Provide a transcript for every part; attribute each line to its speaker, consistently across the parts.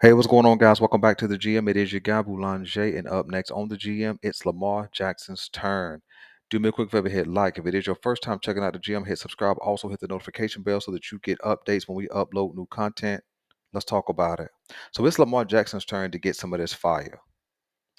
Speaker 1: Hey, what's going on, guys? Welcome back to the GM. It is your guy, Boulanger, and up next on the GM, it's Lamar Jackson's turn. Do me a quick favor, hit like. If it is your first time checking out the GM, hit subscribe. Also, hit the notification bell so that you get updates when we upload new content. Let's talk about it. So, it's Lamar Jackson's turn to get some of this fire.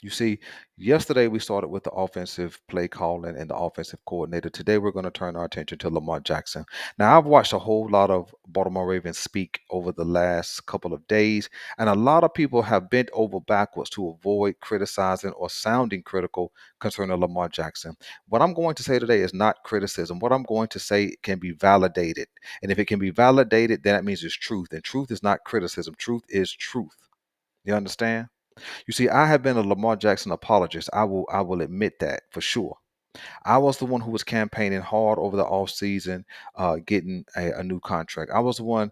Speaker 1: You see, yesterday we started with the offensive play calling and the offensive coordinator. Today we're going to turn our attention to Lamar Jackson. Now, I've watched a whole lot of Baltimore Ravens speak over the last couple of days, and a lot of people have bent over backwards to avoid criticizing or sounding critical concerning Lamar Jackson. What I'm going to say today is not criticism. What I'm going to say can be validated. And if it can be validated, then that means it's truth. And truth is not criticism, truth is truth. You understand? You see, I have been a Lamar Jackson apologist. I will admit that for sure. I was the one who was campaigning hard over the offseason, getting a new contract. I was the one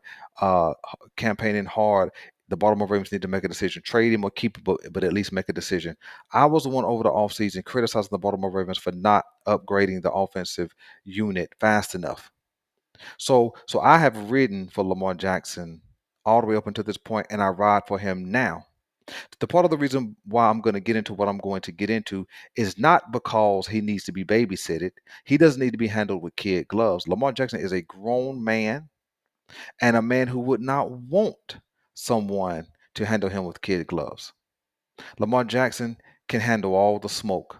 Speaker 1: campaigning hard. The Baltimore Ravens need to make a decision, trade him or keep him, but at least make a decision. I was the one over the offseason criticizing the Baltimore Ravens for not upgrading the offensive unit fast enough. So I have ridden for Lamar Jackson all the way up until this point, and I ride for him now. The part of the reason why I'm going to get into what I'm going to get into is not because he needs to be babysitted. He doesn't need to be handled with kid gloves. Lamar Jackson is a grown man and a man who would not want someone to handle him with kid gloves. Lamar Jackson can handle all the smoke.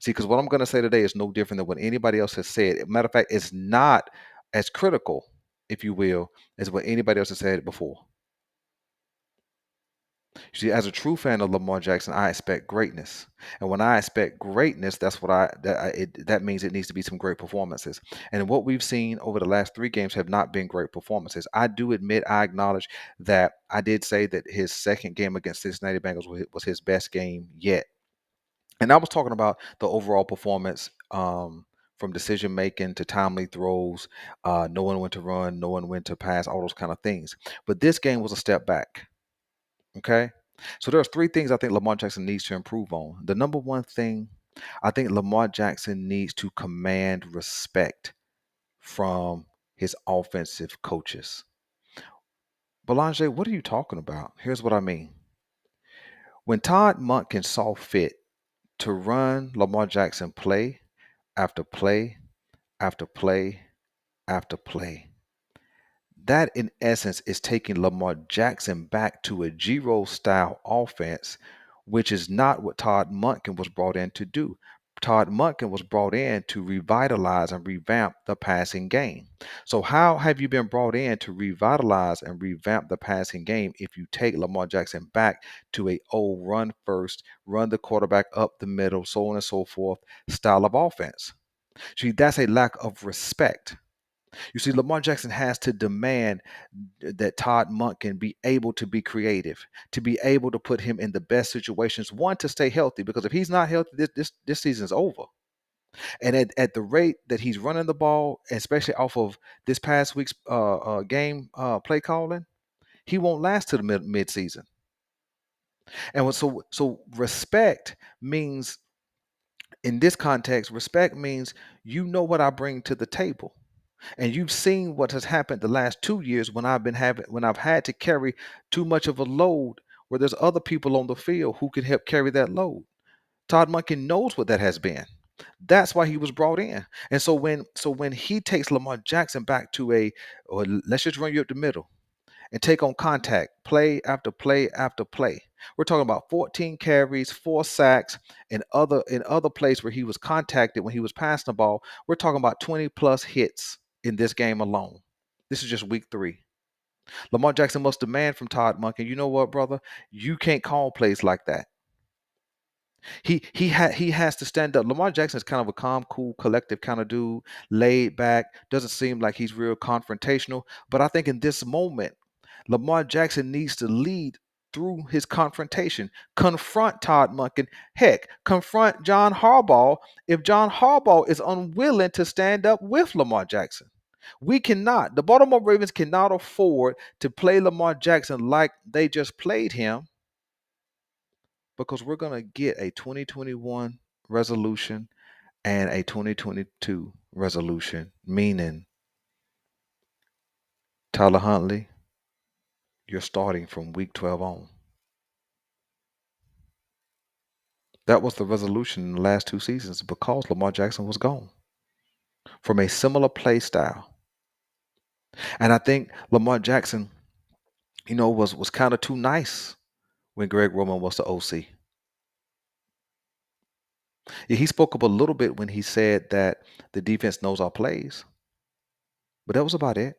Speaker 1: See, because what I'm going to say today is no different than what anybody else has said. Matter of fact, it's not as critical, if you will, as what anybody else has said before. See, as a true fan of Lamar Jackson, I expect greatness, and when I expect greatness, that's what that means it needs to be some great performances. And what we've seen over the last 3 games have not been great performances. I do admit, I acknowledge that I did say that his second game against Cincinnati Bengals was his best game yet, and I was talking about the overall performance. From decision making to timely throws, knowing when to run, knowing when to pass, all those kind of things. But this game was a step back. Okay. So there's 3 things I think Lamar Jackson needs to improve on. The number one thing, I think Lamar Jackson needs to command respect from his offensive coaches. Belanger, what are you talking about? Here's what I mean. When Todd Monken saw fit to run Lamar Jackson play after play after play after play, that in essence is taking Lamar Jackson back to a Giro style offense, which is not what Todd Monken was brought in to do. Todd Monken was brought in to revitalize and revamp the passing game. So how have you been brought in to revitalize and revamp the passing game if you take Lamar Jackson back to a old run first, run the quarterback up the middle, so on and so forth style of offense? See, that's a lack of respect. You see, Lamar Jackson has to demand that Todd Monken be able to be creative, to be able to put him in the best situations. One, to stay healthy, because if he's not healthy, this season's over. And at the rate that he's running the ball, especially off of this past week's game play calling, he won't last to the mid season. And so respect means, in this context, respect means you know what I bring to the table. And you've seen what has happened the last 2 years when I've had to carry too much of a load where there's other people on the field who can help carry that load. Todd Monken knows what that has been. That's why he was brought in. And so when he takes Lamar Jackson back to or let's just run you up the middle and take on contact play after play after play. We're talking about 14 carries, 4 sacks, and other plays where he was contacted when he was passing the ball. We're talking about 20 plus hits in this game alone. This is just week 3. Lamar Jackson must demand from Todd Monken, you know what, brother? You can't call plays like that. He has to stand up. Lamar Jackson is kind of a calm, cool, collective kind of dude, laid back, doesn't seem like he's real confrontational. But I think in this moment, Lamar Jackson needs to lead through his confrontation. Confront Todd Monken. Heck, confront John Harbaugh if John Harbaugh is unwilling to stand up with Lamar Jackson. We cannot, the Baltimore Ravens cannot afford to play Lamar Jackson like they just played him, because we're going to get a 2021 resolution and a 2022 resolution, meaning Tyler Huntley, you're starting from week 12 on. That was the resolution in the last 2 seasons because Lamar Jackson was gone from a similar play style. And I think Lamar Jackson, was kind of too nice when Greg Roman was the OC. Yeah, he spoke up a little bit when he said that the defense knows our plays, but that was about it.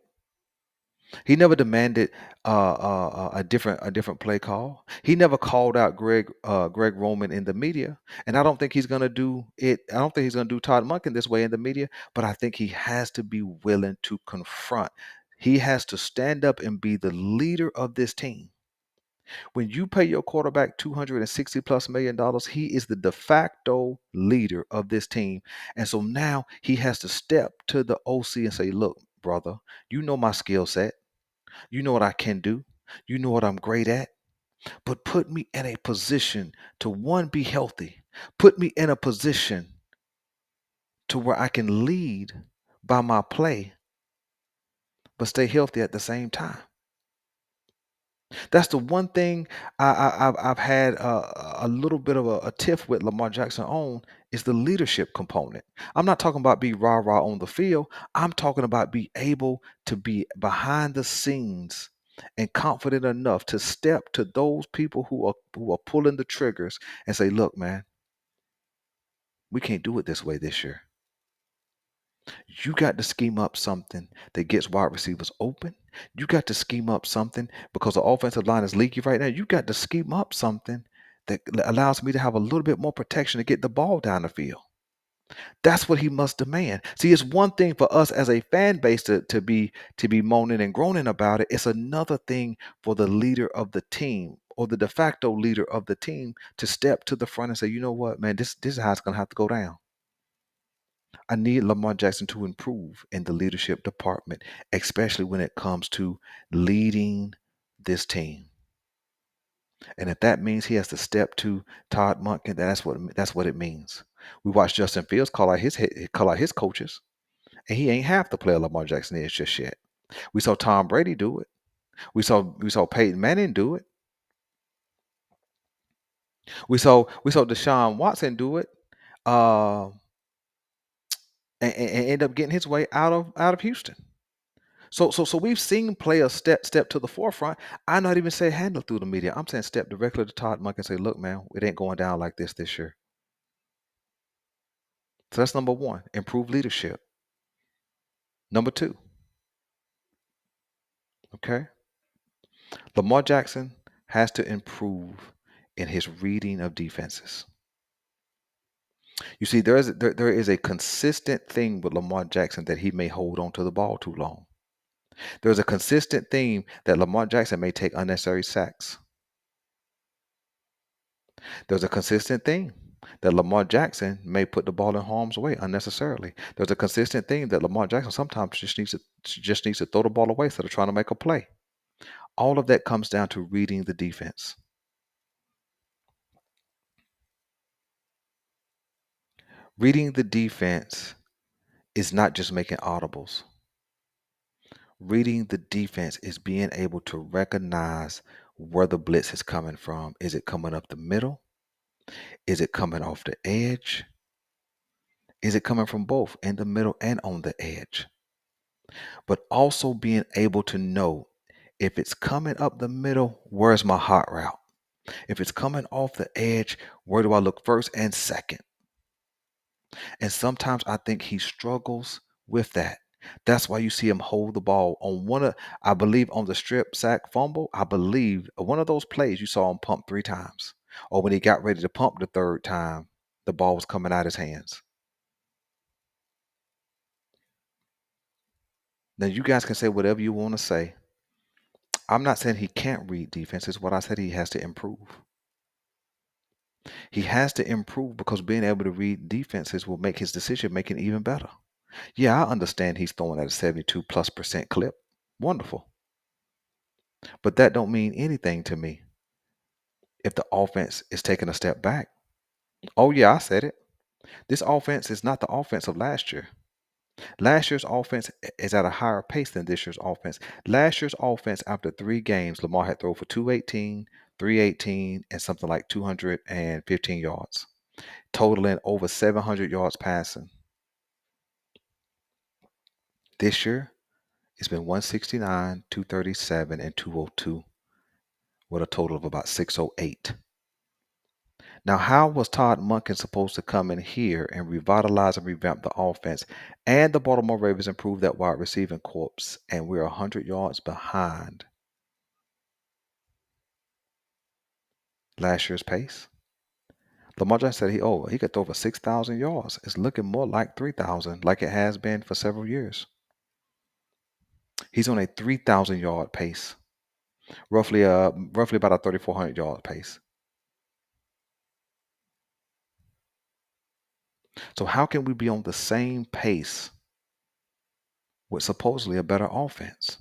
Speaker 1: He never demanded a different play call. He never called out Greg Roman in the media, and I don't think he's gonna do it. I don't think he's gonna do Todd Monken this way in the media. But I think he has to be willing to confront. He has to stand up and be the leader of this team. When you pay your quarterback $260+ million, he is the de facto leader of this team. And so now he has to step to the OC and say, look, brother, you know my skill set. You know what I can do. You know what I'm great at. But put me in a position to one, be healthy. Put me in a position to where I can lead by my play, but stay healthy at the same time. That's the one thing I've had a little bit of a tiff with Lamar Jackson on is the leadership component. I'm not talking about be rah rah on the field. I'm talking about be able to be behind the scenes and confident enough to step to those people who are pulling the triggers and say, "Look, man, we can't do it this way this year. You got to scheme up something that gets wide receivers open. You got to scheme up something because the offensive line is leaky right now. You got to scheme up something that allows me to have a little bit more protection to get the ball down the field." That's what he must demand. See, it's one thing for us as a fan base to be moaning and groaning about it. It's another thing for the leader of the team or the de facto leader of the team to step to the front and say, you know what, man, this is how it's gonna have to go down. I need Lamar Jackson to improve in the leadership department, especially when it comes to leading this team. And if that means he has to step to Todd Monken, that's what it means. We watched Justin Fields call out his coaches, and he ain't half the player Lamar Jackson is just yet. We saw Tom Brady do it. We saw Peyton Manning do it. We saw Deshaun Watson do it. Uh, and end up getting his way out of Houston. So we've seen players step to the forefront. I'm not even saying handle through the media. I'm saying step directly to Todd Monk and say, look, man, it ain't going down like this year. So that's number one, improve leadership. Number two, okay, Lamar Jackson has to improve in his reading of defenses. You see, there is a consistent thing with Lamar Jackson that he may hold on to the ball too long. There's a consistent theme that Lamar Jackson may take unnecessary sacks. There's a consistent thing that Lamar Jackson may put the ball in harm's way unnecessarily. There's a consistent thing that Lamar Jackson sometimes just needs to throw the ball away instead of trying to make a play. All of that comes down to reading the defense. Reading the defense is not just making audibles. Reading the defense is being able to recognize where the blitz is coming from. Is it coming up the middle? Is it coming off the edge? Is it coming from both in the middle and on the edge? But also being able to know if it's coming up the middle, where's my hot route? If it's coming off the edge, where do I look first and second? And sometimes I think he struggles with that. That's why you see him hold the ball on I believe on the strip sack fumble. I believe one of those plays you saw him pump 3 times. Or when he got ready to pump the third time, the ball was coming out his hands. Now you guys can say whatever you want to say. I'm not saying he can't read defenses. What I said, he has to improve. He has to improve because being able to read defenses will make his decision making even better. Yeah, I understand he's throwing at a 72+% clip. Wonderful. But that don't mean anything to me if the offense is taking a step back. Oh yeah, I said it. This offense is not the offense of last year. Last year's offense is at a higher pace than this year's offense. Last year's offense, after 3 games, Lamar had thrown for 218, 318, and something like 215 yards. totaling over 700 yards passing. This year, it's been 169, 237, and 202 with a total of about 608. Now, how was Todd Monken supposed to come in here and revitalize and revamp the offense and the Baltimore Ravens improve that wide receiving corps and we're 100 yards behind last year's pace? Lamar Jackson said he could throw for 6,000 yards. It's looking more like 3,000 like it has been for several years. He's on a 3,000 yard pace, roughly about a 3,400 yard pace. So how can we be on the same pace with supposedly a better offense?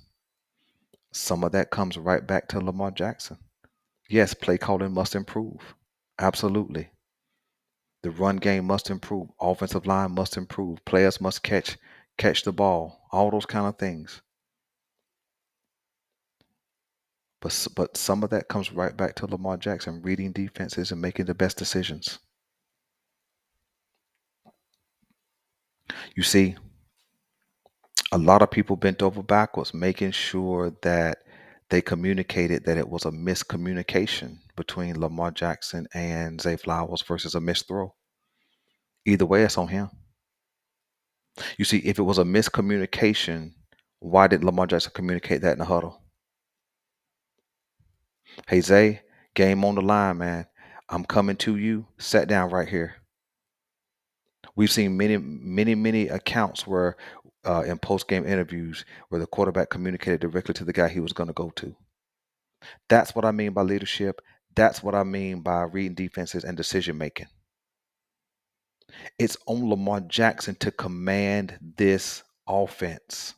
Speaker 1: Some of that comes right back to Lamar Jackson. Yes, play calling must improve. Absolutely. The run game must improve. Offensive line must improve. Players must catch the ball. All those kind of things. But some of that comes right back to Lamar Jackson reading defenses and making the best decisions. You see, a lot of people bent over backwards making sure that they communicated that it was a miscommunication between Lamar Jackson and Zay Flowers versus a missed throw. Either way, it's on him. You see, if it was a miscommunication, why did Lamar Jackson communicate that in the huddle? Hey, Zay, game on the line, man. I'm coming to you. Sat down right here. We've seen many accounts where in post-game interviews where the quarterback communicated directly to the guy he was going to go to. That's what I mean by leadership. That's what I mean by reading defenses and decision making. It's on Lamar Jackson to command this offense.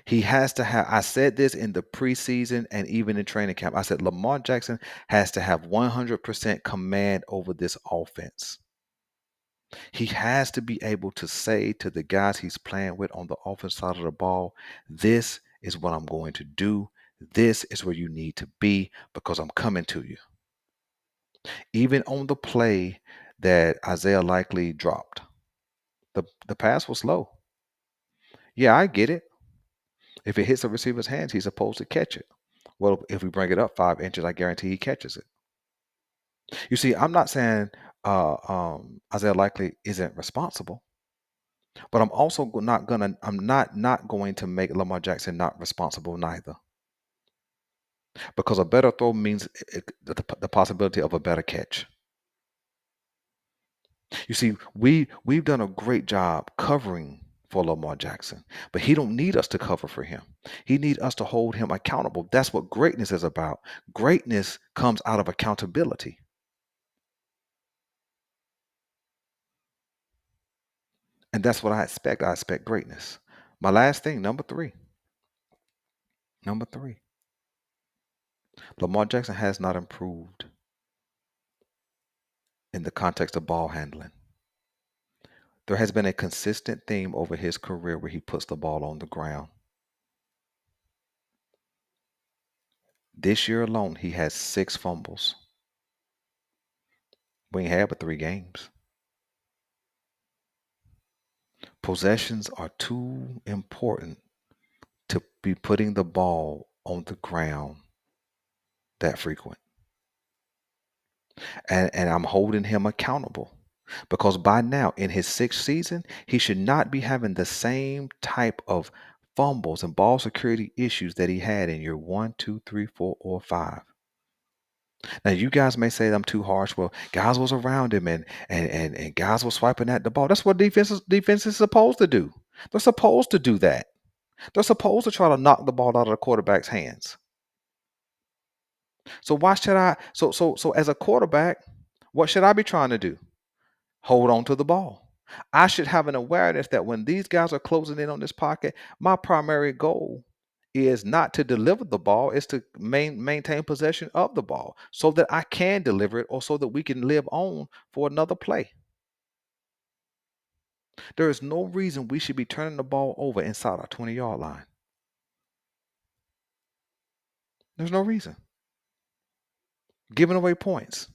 Speaker 1: He has to have, I said this in the preseason and even in training camp. I said Lamar Jackson has to have 100% command over this offense. He has to be able to say to the guys he's playing with on the offensive side of the ball, this is what I'm going to do. This is where you need to be because I'm coming to you. Even on the play that Isaiah Likely dropped, the pass was low. Yeah, I get it. If it hits the receiver's hands, he's supposed to catch it. Well, if we bring it up 5 inches, I guarantee he catches it. You see, I'm not saying Isaiah Likely isn't responsible, but I'm not going to make Lamar Jackson not responsible neither, because a better throw means the possibility of a better catch. You see, we've done a great job covering for Lamar Jackson, but he don't need us to cover for him. He needs us to hold him accountable. That's what greatness is about. Greatness comes out of accountability. And that's what I expect. I expect greatness. My last thing, number three. Number three. Lamar Jackson has not improved in the context of ball handling. There has been a consistent theme over his career where he puts the ball on the ground. This year alone, he has 6 fumbles. We ain't had but 3 games. Possessions are too important to be putting the ball on the ground that frequent. And I'm holding him accountable because by now in his 6th season, he should not be having the same type of fumbles and ball security issues that he had in year 1, 2, 3, 4, or 5. Now you guys may say I'm too harsh. Well, guys was around him and guys were swiping at the ball. That's what defense is supposed to do. They're supposed to do that. They're supposed to try to knock the ball out of the quarterback's hands. So why should I so as a quarterback, what should I be trying to do? Hold on to the ball. I should have an awareness that when these guys are closing in on this pocket, my primary goal is not to deliver the ball, is to maintain possession of the ball so that I can deliver it or so that we can live on for another play. There is no reason we should be turning the ball over inside our 20-yard line. There's no reason. Giving away points.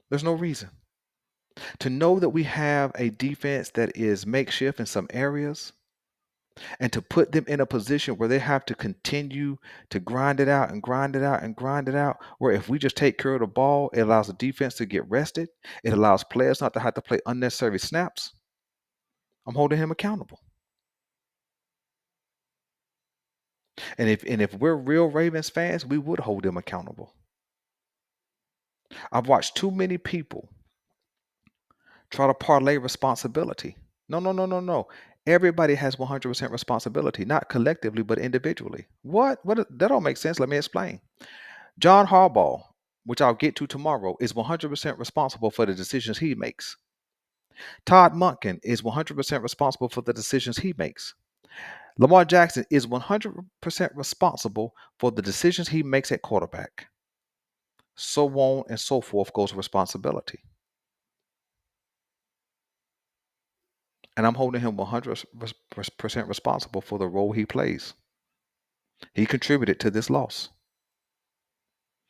Speaker 1: There's no reason. To know that we have a defense that is makeshift in some areas and to put them in a position where they have to continue to grind it out and grind it out and grind it out, where if we just take care of the ball, it allows the defense to get rested. It allows players not to have to play unnecessary snaps. I'm holding him accountable. And if we're real Ravens fans, we would hold him accountable. I've watched too many people try to parlay responsibility. No, no, no, no, no. Everybody has 100% responsibility, not collectively, but individually. What? That don't make sense. Let me explain. John Harbaugh, which I'll get to tomorrow, is 100% responsible for the decisions he makes. Todd Monken is 100% responsible for the decisions he makes. Lamar Jackson is 100% responsible for the decisions he makes at quarterback. So on and so forth goes responsibility. And I'm holding him 100% responsible for the role he plays. He contributed to this loss.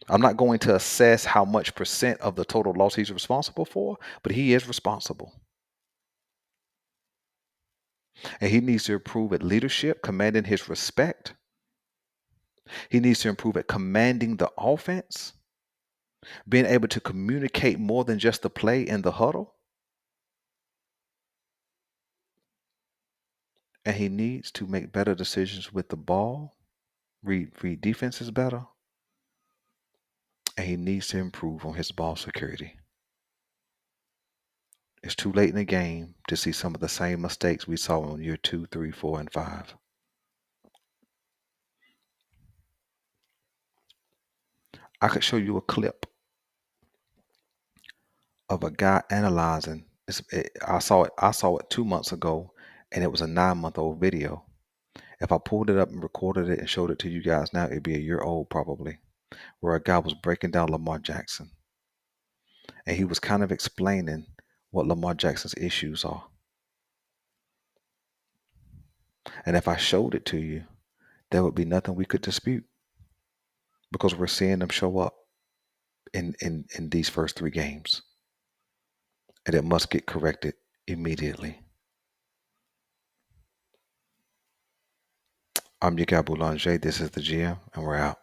Speaker 1: I'm not going to assess how much percent of the total loss he's responsible for, but he is responsible. And he needs to improve at leadership, commanding his respect. He needs to improve at commanding the offense, being able to communicate more than just the play in the huddle. And he needs to make better decisions with the ball, read defenses better, and he needs to improve on his ball security. It's too late in the game to see some of the same mistakes we saw in year 2, 3, 4, and 5. I could show you a clip of a guy analyzing. I saw it. I saw it 2 months ago, and it was a 9-month-old video. If I pulled it up and recorded it and showed it to you guys now, it'd be a year old probably, where a guy was breaking down Lamar Jackson, and he was kind of explaining what Lamar Jackson's issues are. And if I showed it to you, there would be nothing we could dispute because we're seeing them show up in these first 3 games, and it must get corrected immediately. I'm your guy Boulanger. This is the GM, and we're out.